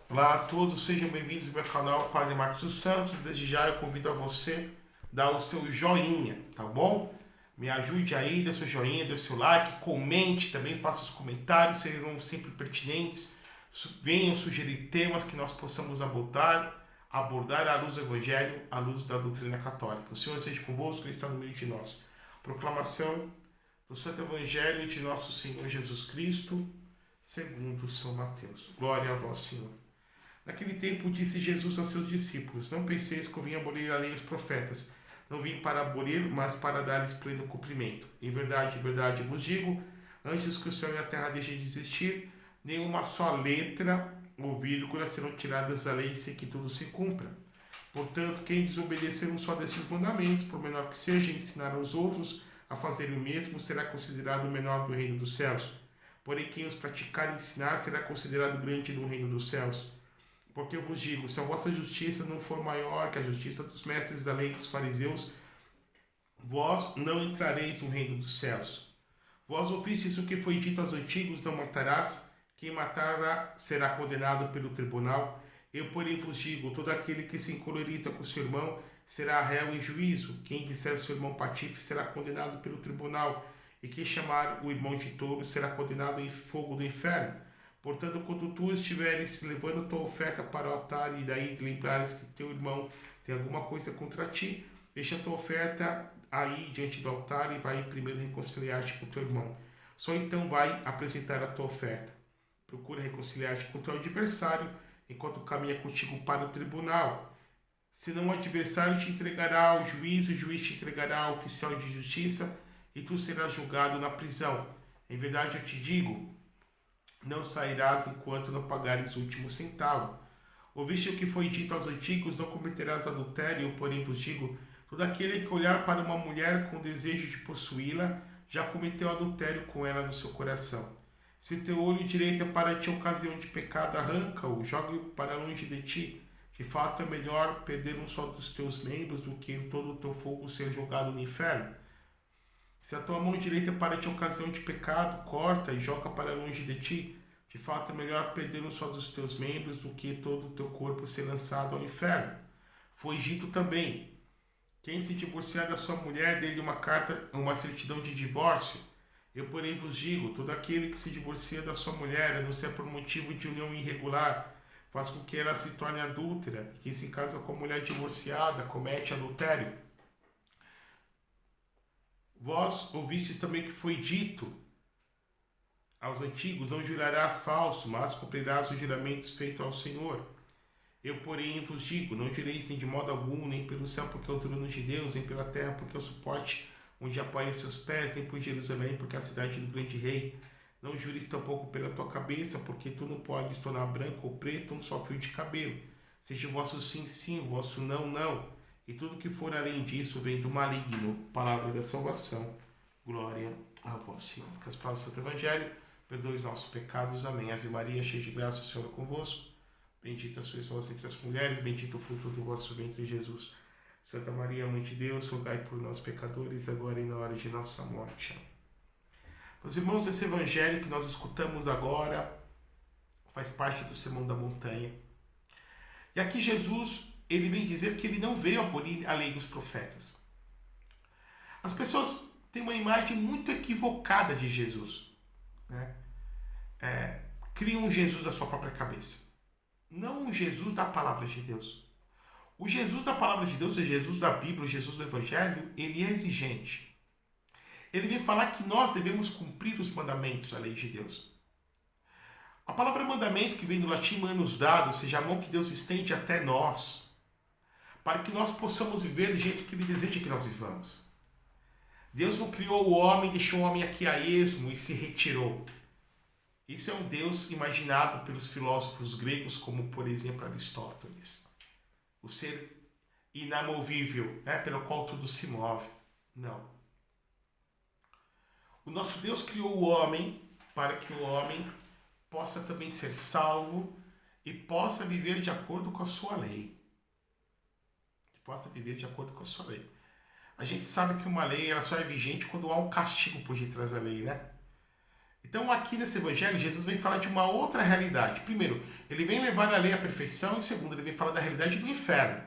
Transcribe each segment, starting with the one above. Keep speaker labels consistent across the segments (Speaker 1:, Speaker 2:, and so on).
Speaker 1: Olá a todos, sejam bem-vindos ao meu canal Padre Marcos dos Santos. Desde já eu convido a você a dar o seu joinha, tá bom? Me ajude aí, dê seu joinha, dê seu like, comente também, faça os comentários, serão sempre pertinentes. Venham sugerir temas que nós possamos abordar à luz do Evangelho, à luz da doutrina católica. O Senhor seja convosco, Ele está no meio de nós. Proclamação do Santo Evangelho de nosso Senhor Jesus Cristo, segundo São Mateus. Glória a vós, Senhor. Naquele tempo disse Jesus aos seus discípulos: Não penseis que eu vim abolir a lei e os profetas. Não vim para abolir, mas para dar-lhes pleno cumprimento. Em verdade vos digo, antes que o céu e a terra deixem de existir, nenhuma só letra ou vírgula serão tiradas da lei sem que tudo se cumpra. Portanto, quem desobedecer um só destes mandamentos, por menor que seja, e ensinar aos outros a fazerem o mesmo, será considerado o menor do reino dos céus. Porém, quem os praticar e ensinar será considerado grande no reino dos céus. Porque eu vos digo, se a vossa justiça não for maior que a justiça dos mestres da lei e dos fariseus, vós não entrareis no reino dos céus. Vós ouvistes o que foi dito aos antigos: não matarás, quem matar será condenado pelo tribunal. Eu, porém, vos digo, todo aquele que se encoleriza com seu irmão será réu em juízo. Quem disser seu irmão patife será condenado pelo tribunal. E quem chamar o irmão de tolo será condenado em fogo do inferno. Portanto, quando tu estiveres levando tua oferta para o altar e daí lembrares que teu irmão tem alguma coisa contra ti, deixa a tua oferta aí diante do altar e vai primeiro reconciliar-te com teu irmão. Só então vai apresentar a tua oferta. Procura reconciliar-te com teu adversário enquanto caminha contigo para o tribunal. Senão o adversário te entregará ao juiz, o juiz te entregará ao oficial de justiça e tu serás julgado na prisão. Em verdade eu te digo, não sairás enquanto não pagares o último centavo. Ouviste o que foi dito aos antigos: não cometerás adultério. Eu, porém, vos digo: todo aquele que olhar para uma mulher com desejo de possuí-la, já cometeu adultério com ela no seu coração. Se teu olho direito é para ti ocasião de pecado, arranca-o, joga-o para longe de ti. De fato, é melhor perder um só dos teus membros do que todo o teu fogo ser jogado no inferno. Se a tua mão direita é para ti ocasião de pecado, corta e joga para longe de ti. De fato, é melhor perder um só dos teus membros do que todo o teu corpo ser lançado ao inferno. Foi dito também: quem se divorciar da sua mulher, dê-lhe uma carta, uma certidão de divórcio. Eu, porém, vos digo: todo aquele que se divorcia da sua mulher, a não ser por motivo de união irregular, faz com que ela se torne adúltera, e quem se casa com a mulher divorciada comete adultério. Vós ouvistes também que foi dito aos antigos: não jurarás falso, mas cumprirás os juramentos feitos ao Senhor. Eu, porém, vos digo: não jureis nem de modo algum, nem pelo céu, porque é o trono de Deus, nem pela terra, porque é o suporte onde apoia seus pés, nem por Jerusalém, porque é a cidade do grande rei. Não jures tampouco pela tua cabeça, porque tu não podes tornar branco ou preto um só fio de cabelo. Seja o vosso sim, sim, o vosso não, não. E tudo que for além disso vem do maligno. Palavra da salvação. Glória a vós, Senhor. Que as palavras do Santo Evangelho perdoe os nossos pecados. Amém. Ave Maria, cheia de graça, o Senhor é convosco. Bendita sois vós entre as mulheres, bendito o fruto do vosso ventre, Jesus. Santa Maria, Mãe de Deus, rogai por nós, pecadores, agora e na hora de nossa morte. Amém. Meus irmãos, esse Evangelho que nós escutamos agora faz parte do Sermão da Montanha. E aqui Jesus, ele vem dizer que ele não veio abolir a lei dos profetas. As pessoas têm uma imagem muito equivocada de Jesus, né? Criam um Jesus da sua própria cabeça. Não o Jesus da palavra de Deus. O Jesus da palavra de Deus, o Jesus da Bíblia, o Jesus do Evangelho, ele é exigente. Ele vem falar que nós devemos cumprir os mandamentos da lei de Deus. A palavra mandamento, que vem do latim manus dado, ou seja, a mão que Deus estende até nós, para que nós possamos viver do jeito que Ele deseja que nós vivamos. Deus não criou o homem, deixou o homem aqui a esmo e se retirou. Isso é um Deus imaginado pelos filósofos gregos, como por exemplo Aristóteles. O ser inamovível, né, pelo qual tudo se move. Não. O nosso Deus criou o homem para que o homem possa também ser salvo e possa viver de acordo com a sua lei. Possa viver de acordo com a sua lei. A gente sabe que uma lei ela só é vigente quando há um castigo por detrás da lei, né? Então aqui nesse evangelho, Jesus vem falar de uma outra realidade. Primeiro, ele vem levar a lei à perfeição, e segundo, ele vem falar da realidade do inferno.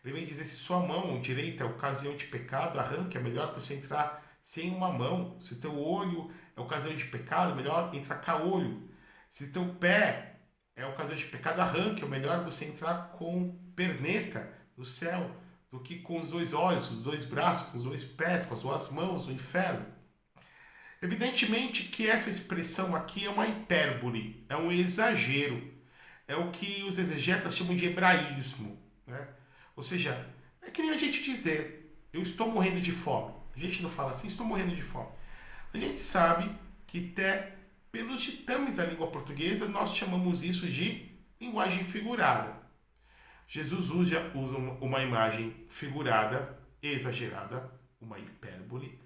Speaker 1: Ele vem dizer, se sua mão direita é ocasião de pecado, arranque, é melhor você entrar sem uma mão. Se teu olho é ocasião de pecado, é melhor entrar caolho. Se teu pé é ocasião de pecado, arranque, é melhor você entrar com perneta no céu do que com os 2 olhos, os 2 braços, com os 2 pés, com as 2 mãos no inferno. Evidentemente que essa expressão aqui é uma hipérbole, é um exagero, é o que os exegetas chamam de hebraísmo, né? Ou seja, é que nem a gente dizer, eu estou morrendo de fome. A gente não fala assim, estou morrendo de fome. A gente sabe que até pelos ditames da língua portuguesa nós chamamos isso de linguagem figurada. Jesus usa uma imagem figurada, exagerada, uma hipérbole,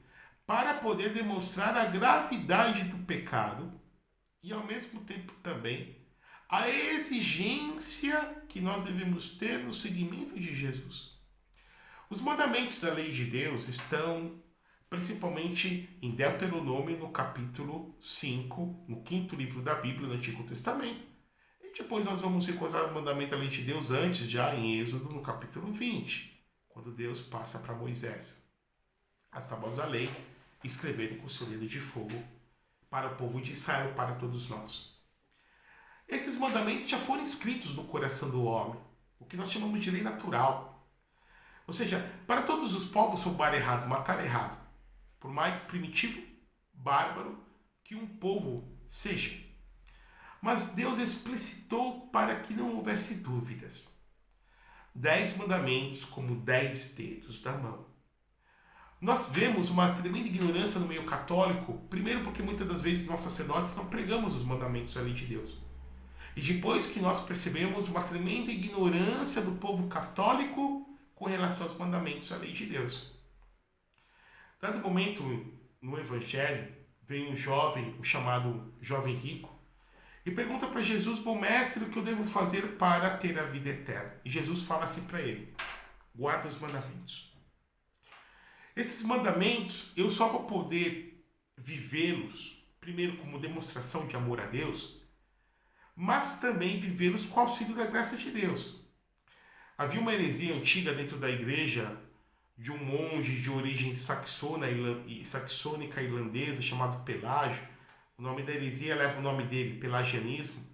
Speaker 1: para poder demonstrar a gravidade do pecado e, ao mesmo tempo, também a exigência que nós devemos ter no seguimento de Jesus. Os mandamentos da lei de Deus estão principalmente em Deuteronômio, no capítulo 5, no 5º livro da Bíblia, no Antigo Testamento. E depois nós vamos encontrar o mandamento da lei de Deus antes, já em Êxodo, no capítulo 20, quando Deus passa para Moisés as tábuas da lei, escrevendo com seu dedo de fogo para o povo de Israel, para todos nós. Esses mandamentos já foram escritos no coração do homem, o que nós chamamos de lei natural. Ou seja, para todos os povos roubar errado, matar errado, por mais primitivo, bárbaro que um povo seja. Mas Deus explicitou para que não houvesse dúvidas. 10 mandamentos como 10 dedos da mão. Nós vemos uma tremenda ignorância no meio católico, primeiro porque muitas das vezes nós sacerdotes não pregamos os mandamentos da lei de Deus. E depois que nós percebemos uma tremenda ignorância do povo católico com relação aos mandamentos da lei de Deus. Dado momento no Evangelho, vem um jovem, o chamado jovem rico, e pergunta para Jesus, bom mestre, o que eu devo fazer para ter a vida eterna? E Jesus fala assim para ele, guarda os mandamentos. Esses mandamentos, eu só vou poder vivê-los, primeiro como demonstração de amor a Deus, mas também vivê-los com o auxílio da graça de Deus. Havia uma heresia antiga dentro da igreja de um monge de origem saxônica irlandesa chamado Pelágio. O nome da heresia leva o nome dele, pelagianismo,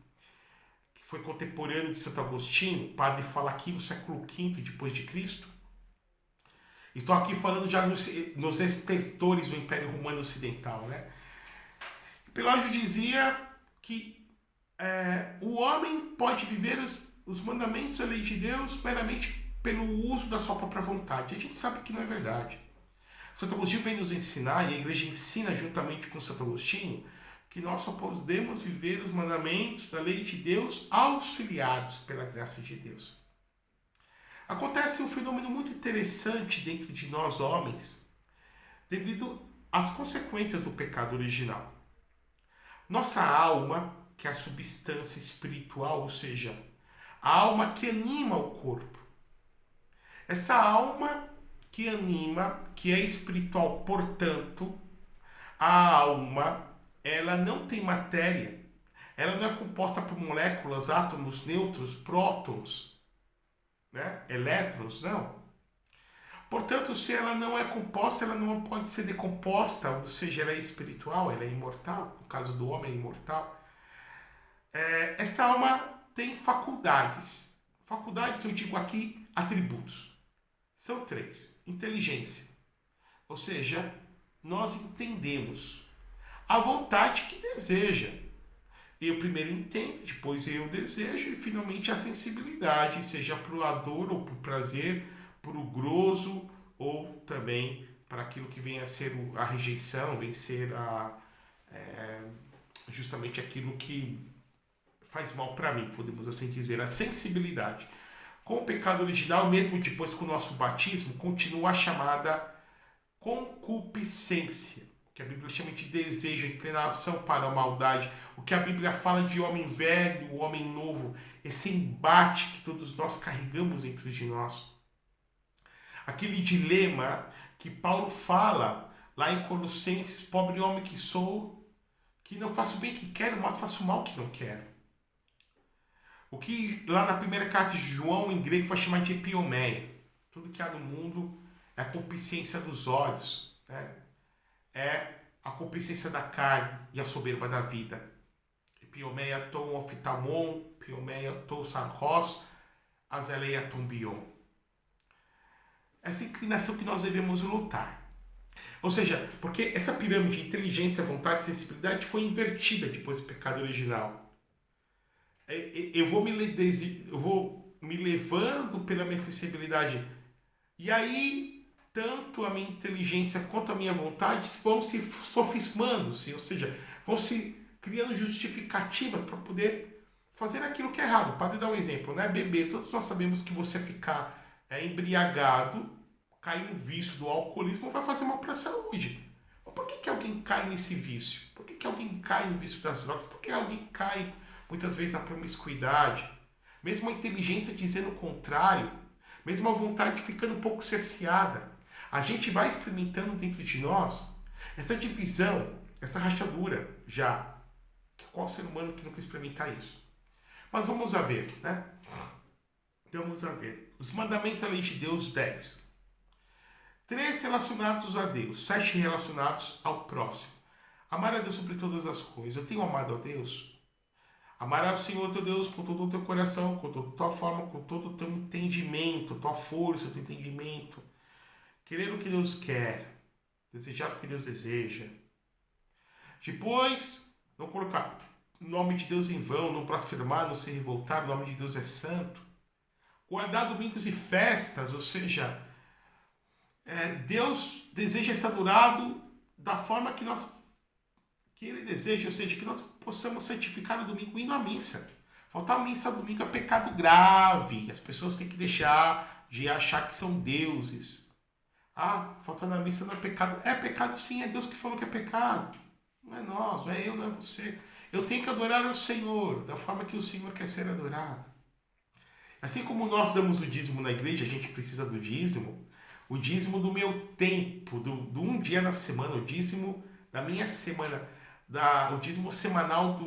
Speaker 1: que foi contemporâneo de Santo Agostinho. O padre fala aqui no século V depois de Cristo. Estou aqui falando já nos estertores do Império Romano Ocidental, né? Pelágio dizia que o homem pode viver os mandamentos da lei de Deus meramente pelo uso da sua própria vontade. A gente sabe que não é verdade. Santo Agostinho vem nos ensinar, e a igreja ensina juntamente com Santo Agostinho, que nós só podemos viver os mandamentos da lei de Deus auxiliados pela graça de Deus. Acontece um fenômeno muito interessante dentro de nós homens, devido às consequências do pecado original. Nossa alma, que é a substância espiritual, ou seja, a alma que anima o corpo. Essa alma que anima, que é espiritual, portanto, a alma, ela não tem matéria, ela não é composta por moléculas, átomos, nêutrons, prótons, né? Elétrons, não. Portanto, se ela não é composta, ela não pode ser decomposta, ou seja, ela é espiritual, ela é imortal, no caso do homem é imortal. Essa alma tem faculdades. Faculdades, eu digo aqui, atributos. São 3. Inteligência, ou seja, nós entendemos a vontade que deseja. Eu primeiro entendo, depois eu desejo e finalmente a sensibilidade, seja para a dor ou para o prazer, para o grosso ou também para aquilo que vem a ser a rejeição, vem ser justamente aquilo que faz mal para mim, podemos assim dizer, a sensibilidade. Com o pecado original, mesmo depois com o nosso batismo, continua a chamada concupiscência, que a Bíblia chama de desejo, inclinação para a maldade, o que a Bíblia fala de homem velho, homem novo, esse embate que todos nós carregamos dentro de nós. Aquele dilema que Paulo fala lá em Colossenses, pobre homem que sou, que não faço o bem que quero, mas faço o mal que não quero. O que lá na primeira carta de João, em grego, vai chamar de epiomeia. Tudo que há no mundo é a concupiscência dos olhos, né? É a concupiscência da carne e a soberba da vida. Epiomeia ton oftalmon, epiomeia ton sarkos, azeleia ton bion. Essa inclinação que nós devemos lutar. Ou seja, porque essa pirâmide de inteligência, vontade e sensibilidade foi invertida depois do pecado original. Eu vou me levando pela minha sensibilidade. E aí, tanto a minha inteligência quanto a minha vontade vão se sofismando-se, ou seja, vão se criando justificativas para poder fazer aquilo que é errado. Para dar um exemplo, né? Beber, todos nós sabemos que você ficar embriagado, cair no vício do alcoolismo vai fazer mal para a saúde. Mas por que alguém cai nesse vício? Por que alguém cai no vício das drogas? Por que alguém cai muitas vezes na promiscuidade? Mesmo a inteligência dizendo o contrário, mesmo a vontade ficando um pouco cerceada, a gente vai experimentando dentro de nós essa divisão, essa rachadura já. Qual ser humano que nunca experimentar isso? Mas vamos a ver, né? Vamos a ver. Os mandamentos da lei de Deus, 10. 3 relacionados a Deus, 7 relacionados ao próximo. Amar a Deus sobre todas as coisas. Eu tenho amado a Deus. Amarás o Senhor teu Deus com todo o teu coração, com toda a tua forma, com todo o teu entendimento, tua força, teu entendimento. Querer o que Deus quer, desejar o que Deus deseja. Depois, não colocar o nome de Deus em vão, não blasfemar, não se revoltar, o nome de Deus é santo. Guardar domingos e festas, ou seja, Deus deseja ser adorado da forma que Ele deseja, ou seja, que nós possamos santificar o domingo indo à missa. Faltar a missa domingo é pecado grave. As pessoas têm que deixar de achar que são deuses. Faltar na missa não é pecado. É pecado sim, é Deus que falou que é pecado. Não é nós, não é eu, não é você. Eu tenho que adorar ao Senhor da forma que o Senhor quer ser adorado. Assim como nós damos o dízimo na igreja, a gente precisa do dízimo. O dízimo do meu tempo, do um dia na semana, o dízimo da minha semana, o dízimo semanal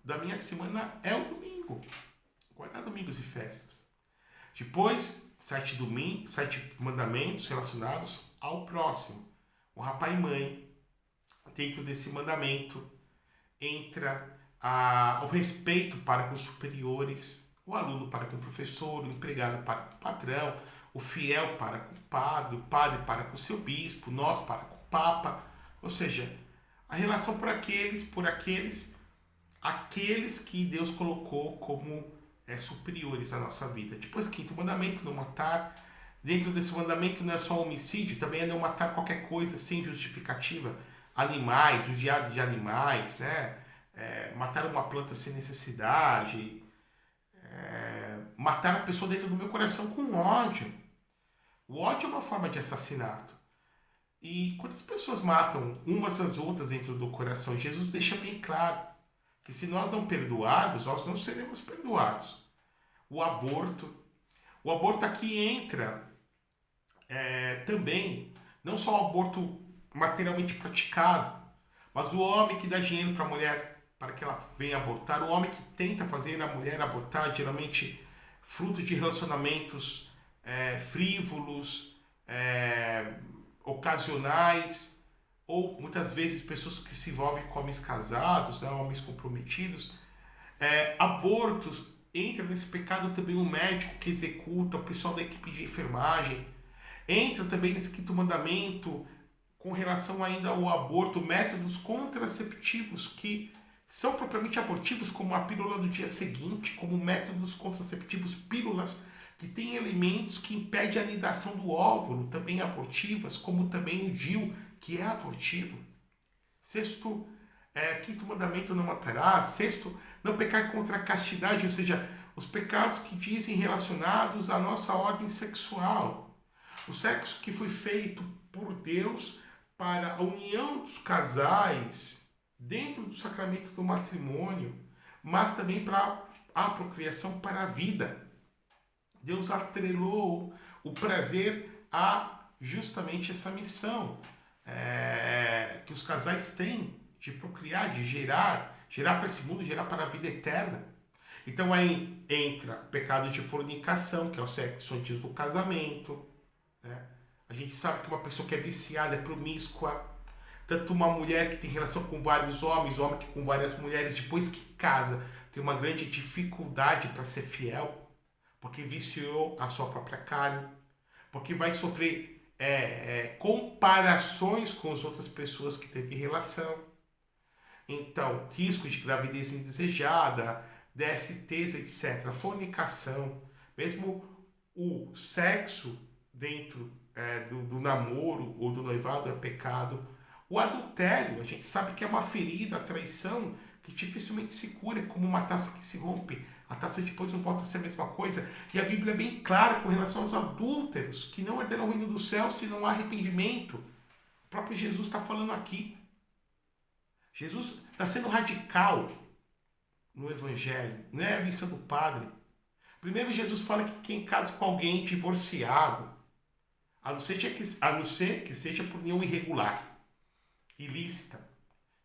Speaker 1: da minha semana é o domingo. Guardar domingos e festas. Depois, 7 mandamentos relacionados ao próximo. Honrar pai e mãe. Dentro desse mandamento entra o respeito para com os superiores, o aluno para com o professor, o empregado para com o patrão, o fiel para com o padre para com o seu bispo, nós para com o papa. Ou seja, a relação por aqueles que Deus colocou como superiores na nossa vida. Depois, 5º mandamento, não matar. Dentro desse mandamento não é só homicídio, também é não matar qualquer coisa sem justificativa. Animais, judiar de animais, né? Matar uma planta sem necessidade, matar a pessoa dentro do meu coração com ódio. O ódio é uma forma de assassinato. E quando as pessoas matam umas às outras dentro do coração, Jesus deixa bem claro que se nós não perdoarmos, nós não seremos perdoados. O aborto aqui entra também, não só o aborto materialmente praticado, mas o homem que dá dinheiro para a mulher para que ela venha abortar, o homem que tenta fazer a mulher abortar, geralmente fruto de relacionamentos frívolos, ocasionais, ou muitas vezes pessoas que se envolvem com homens casados, né, homens comprometidos. Abortos, entra nesse pecado também o médico que executa, o pessoal da equipe de enfermagem. Entra também nesse 5º mandamento com relação ainda ao aborto, métodos contraceptivos que são propriamente abortivos, como a pílula do dia seguinte, como métodos contraceptivos, pílulas que têm elementos que impedem a anidação do óvulo, também abortivas, como também o DIU, que é abortivo. 6º, 5º mandamento, não matarás. 6º, não pecar contra a castidade, ou seja, os pecados que dizem relacionados à nossa ordem sexual. O sexo que foi feito por Deus para a união dos casais dentro do sacramento do matrimônio, mas também para a procriação, para a vida. Deus atrelou o prazer a justamente essa missão. que os casais têm de procriar, de gerar para esse mundo, gerar para a vida eterna. Então aí entra o pecado de fornicação, que é o sexo antes do casamento, né? A gente sabe que uma pessoa que é viciada, é promíscua, tanto uma mulher que tem relação com vários homens, homem que com várias mulheres, depois que casa, tem uma grande dificuldade para ser fiel, porque viciou a sua própria carne, porque vai sofrer comparações com as outras pessoas que teve relação. Então, risco de gravidez indesejada, DSTs, etc. Fornicação, mesmo o sexo dentro do namoro ou do noivado é pecado. O adultério, a gente sabe que é uma ferida, a traição, que dificilmente se cura, é como uma taça que se rompe. A taça depois não volta a ser a mesma coisa. E a Bíblia é bem clara com relação aos adúlteros, que não herdarão o reino dos céus se não há arrependimento. O próprio Jesus está falando aqui. Jesus está sendo radical no Evangelho, não é a vista do padre. Primeiro, Jesus fala que quem casa com alguém divorciado, a não ser que seja por união irregular, ilícita.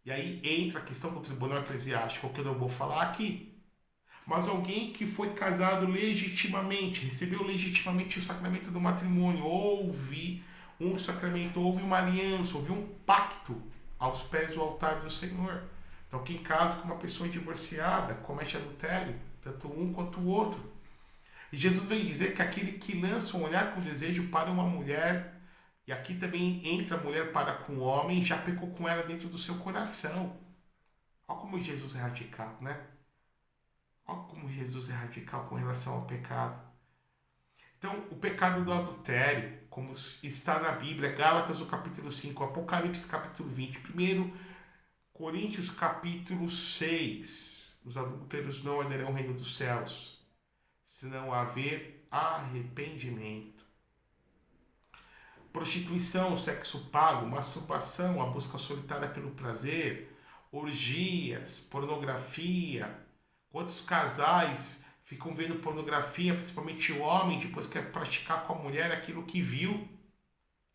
Speaker 1: E aí entra a questão do tribunal eclesiástico, que eu não vou falar aqui. Mas alguém que foi casado legitimamente, recebeu legitimamente o sacramento do matrimônio, houve um sacramento, houve uma aliança, houve um pacto aos pés do altar do Senhor. Então quem casa com uma pessoa divorciada comete adultério, tanto um quanto o outro. E Jesus vem dizer que aquele que lança um olhar com desejo para uma mulher, e aqui também entra a mulher para com o homem, já pecou com ela dentro do seu coração. Olha como Jesus é radical, né? Olha como Jesus é radical com relação ao pecado. Então, o pecado do adultério, como está na Bíblia, Gálatas, o capítulo 5, Apocalipse, capítulo 20, 1 Coríntios, capítulo 6, os adúlteros não herdarão o reino dos céus, se não haver arrependimento. Prostituição, sexo pago, masturbação, a busca solitária pelo prazer, orgias, pornografia. Quantos casais ficam vendo pornografia, principalmente o homem, depois quer praticar com a mulher aquilo que viu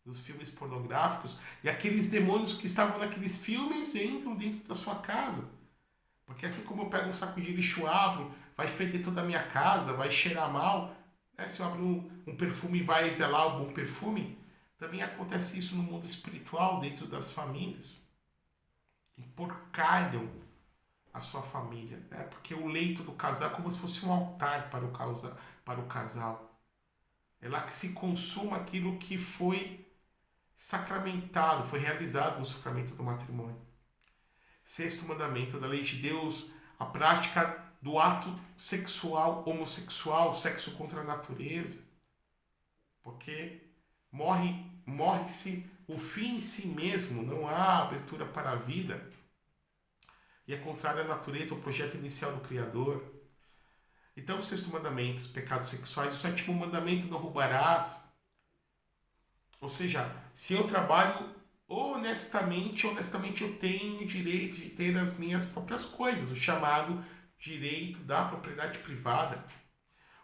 Speaker 1: nos filmes pornográficos, e aqueles demônios que estavam naqueles filmes entram dentro da sua casa. Porque assim como eu pego um saco de lixo, abro, vai feder toda a minha casa, vai cheirar mal, né? Se eu abro um perfume e vai exalar o bom perfume, também acontece isso no mundo espiritual, dentro das famílias. Emporcalham a sua família, né? Porque o leito do casal é como se fosse um altar para o casal. É lá que se consuma aquilo que foi sacramentado, foi realizado no sacramento do matrimônio. Sexto mandamento da lei de Deus, a prática do ato sexual homossexual, sexo contra a natureza. Porque morre-se o fim em si mesmo, não há abertura para a vida. E é contrário à natureza, ao projeto inicial do Criador. Então, o sexto mandamento, os pecados sexuais, o sétimo mandamento, não roubarás. Ou seja, se eu trabalho honestamente eu tenho o direito de ter as minhas próprias coisas, o chamado direito da propriedade privada.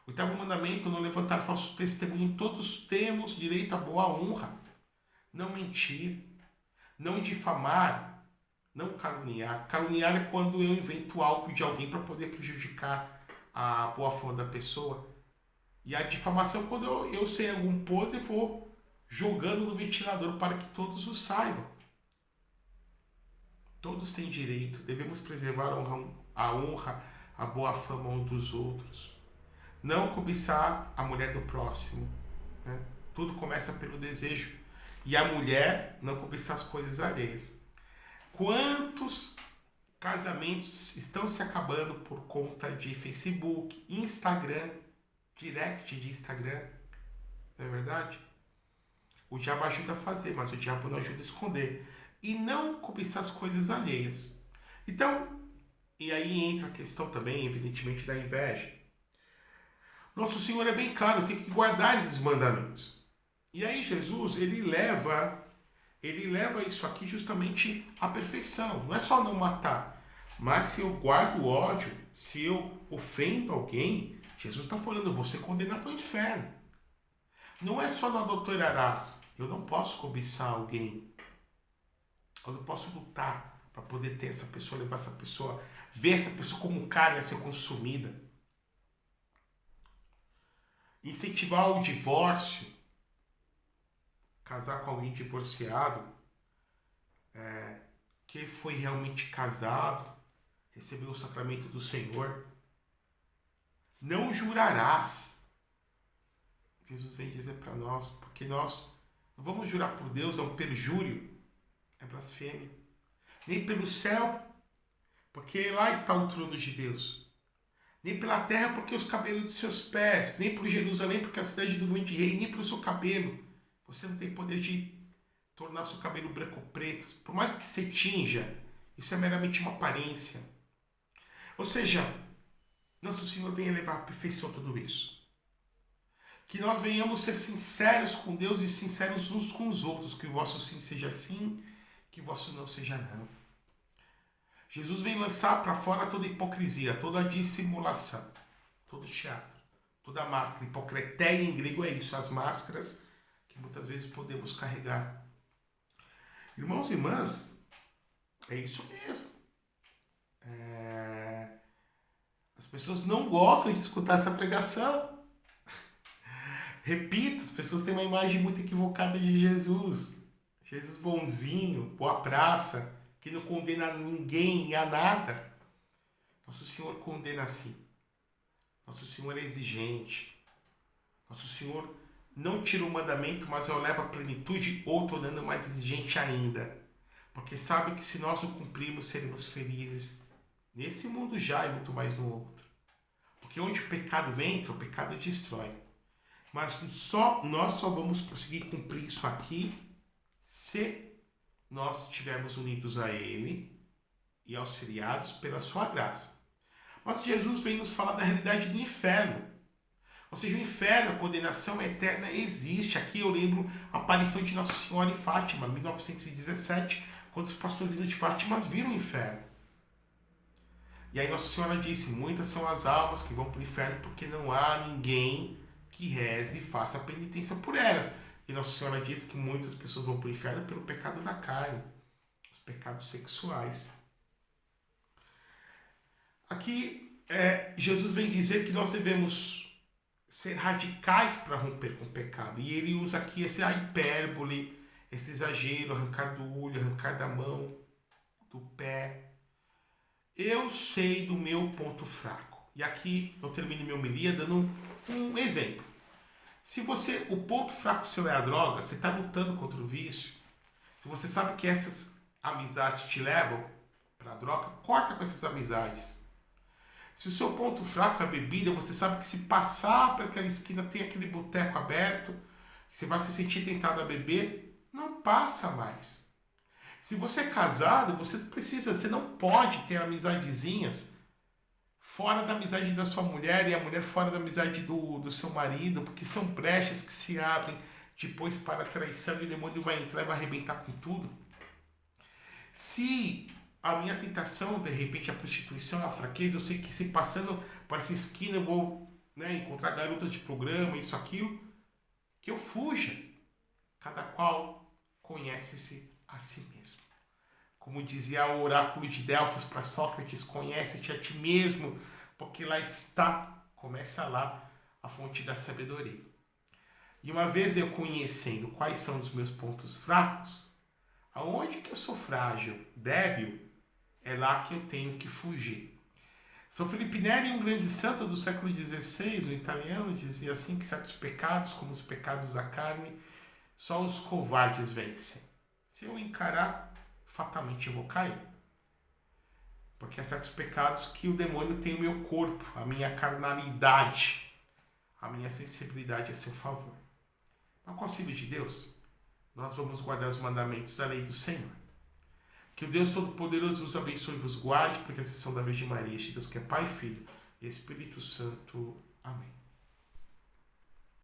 Speaker 1: Oitavo mandamento, não levantar falso testemunho. Todos temos direito à boa honra. Não mentir, não difamar, não caluniar. Caluniar é quando eu invento algo de alguém para poder prejudicar a boa fama da pessoa. E a difamação é quando eu sei algum podre e vou jogando no ventilador para que todos o saibam. Todos têm direito, devemos preservar a honra, a boa fama uns dos outros. Não cobiçar a mulher do próximo, né? Tudo começa pelo desejo. E a mulher não cobiçar as coisas alheias. Quantos casamentos estão se acabando por conta de Facebook, Instagram, direct de Instagram? Não é verdade? O diabo ajuda a fazer, mas o diabo não ajuda a esconder. E não cobiçar as coisas alheias. Então, e aí entra a questão também, evidentemente, da inveja. Nosso Senhor é bem claro, tem que guardar esses mandamentos. E aí Jesus, ele leva isso aqui justamente à perfeição. Não é só não matar, mas se eu guardo o ódio, se eu ofendo alguém, Jesus está falando, eu vou ser condenado ao inferno. Não é só não adulterarás. Eu não posso cobiçar alguém. Eu não posso lutar para poder ter essa pessoa, levar essa pessoa, ver essa pessoa como carne a ser consumida. Incentivar o divórcio, casar com alguém divorciado, que foi realmente casado, recebeu o sacramento do Senhor. Não jurarás. Jesus vem dizer para nós, porque nós não vamos jurar por Deus, é um perjúrio, é blasfêmia. Nem pelo céu, porque lá está o trono de Deus. Nem pela terra, porque os cabelos de seus pés. Nem por Jerusalém, porque é a cidade do grande rei. Nem pelo seu cabelo. Você não tem poder de tornar seu cabelo branco ou preto. Por mais que você tinja, isso é meramente uma aparência. Ou seja, nosso Senhor vem levar à perfeição tudo isso. Que nós venhamos ser sinceros com Deus e sinceros uns com os outros. Que o vosso sim seja sim, que o vosso não seja não. Jesus vem lançar para fora toda hipocrisia, toda a dissimulação, todo teatro, toda máscara. Hipocreteia em grego é isso, as máscaras que muitas vezes podemos carregar. Irmãos e irmãs, é isso mesmo. As pessoas não gostam de escutar essa pregação. Repito, as pessoas têm uma imagem muito equivocada de Jesus. Jesus bonzinho, boa praça, que não condena ninguém e a nada. Nosso Senhor condena sim. Nosso Senhor é exigente. Nosso Senhor não tira o mandamento, mas o leva à plenitude ou tornando mais exigente ainda. Porque sabe que se nós o cumprirmos, seremos felizes nesse mundo já e muito mais no outro. Porque onde o pecado entra, o pecado destrói. Mas nós só vamos conseguir cumprir isso aqui se nós estivermos unidos a Ele e auxiliados pela sua graça. Mas Jesus vem nos falar da realidade do inferno. Ou seja, o inferno, a condenação eterna existe. Aqui eu lembro a aparição de Nossa Senhora em Fátima, em 1917, quando os pastorzinhos de Fátima viram o inferno. E aí Nossa Senhora disse, muitas são as almas que vão para o inferno porque não há ninguém que reze e faça penitência por elas. E Nossa Senhora diz que muitas pessoas vão para o inferno pelo pecado da carne, os pecados sexuais. Aqui Jesus vem dizer que nós devemos ser radicais para romper com o pecado. E ele usa aqui essa hipérbole, esse exagero, arrancar do olho, arrancar da mão, do pé. Eu sei do meu ponto fraco. E aqui eu termino minha homilia dando um exemplo. Se o ponto fraco seu é a droga, você está lutando contra o vício. Se você sabe que essas amizades te levam para a droga, corta com essas amizades. Se o seu ponto fraco é a bebida, você sabe que se passar por aquela esquina tem aquele boteco aberto, você vai se sentir tentado a beber, não passa mais. Se você é casado, você não pode ter amizadezinhas fora da amizade da sua mulher e a mulher fora da amizade do seu marido, porque são brechas que se abrem depois para a traição e o demônio vai entrar e vai arrebentar com tudo. Se a minha tentação, de repente, a prostituição, a fraqueza, eu sei que se passando por essa esquina eu vou encontrar garotas de programa, isso, aquilo, que eu fuja. Cada qual conhece-se a si mesmo. Como dizia o oráculo de Delfos para Sócrates, conhece-te a ti mesmo, porque lá está, começa lá, a fonte da sabedoria. E uma vez eu conhecendo quais são os meus pontos fracos, aonde que eu sou frágil, débil, é lá que eu tenho que fugir. São Felipe Neri, um grande santo do século XVI, o italiano, dizia assim que certos pecados, como os pecados da carne, só os covardes vencem. Se eu encarar, fatalmente eu vou cair. Porque há certos pecados que o demônio tem o meu corpo, a minha carnalidade, a minha sensibilidade a seu favor. Mas com o auxílio de Deus, nós vamos guardar os mandamentos da lei do Senhor. Que o Deus Todo-Poderoso vos abençoe e vos guarde, por intercessão da Virgem Maria, este Deus que é Pai, Filho e Espírito Santo. Amém.